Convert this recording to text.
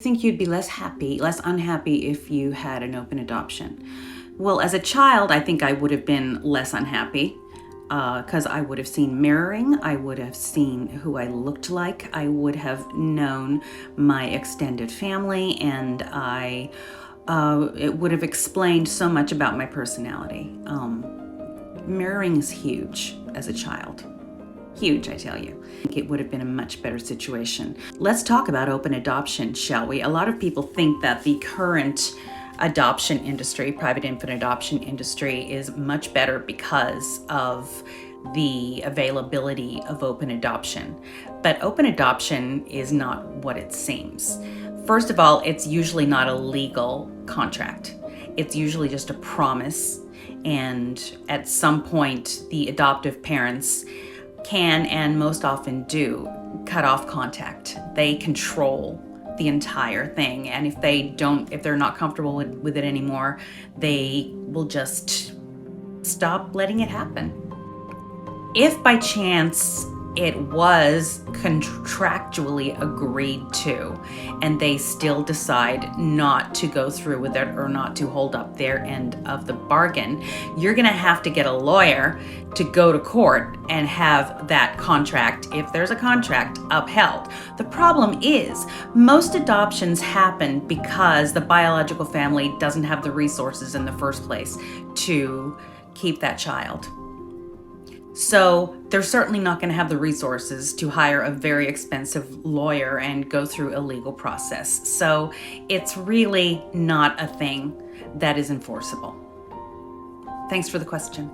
Think you'd be less unhappy if you had an open adoption? Well, as a child, I think I would have been less unhappy because I would have seen mirroring. I would have seen who I looked like. I would have known my extended family, and it would have explained so much about my personality. Mirroring is huge as a child. Huge, I tell you. I think it would have been a much better situation. Let's talk about open adoption, shall we? A lot of people think that the current adoption industry, private infant adoption industry, is much better because of the availability of open adoption. But open adoption is not what it seems. First of all, it's usually not a legal contract. It's usually just a promise, and at some point, the adoptive parents can, and most often do, cut off contact. They control the entire thing, and if they're not comfortable with it anymore, they will just stop letting it happen. If by chance it was contractually agreed to and they still decide not to go through with it or not to hold up their end of the bargain, you're going to have to get a lawyer to go to court and have that contract, if there's a contract, upheld. The problem is most adoptions happen because the biological family doesn't have the resources in the first place to keep that child. So they're certainly not going to have the resources to hire a very expensive lawyer and go through a legal process. So it's really not a thing that is enforceable. Thanks for the question.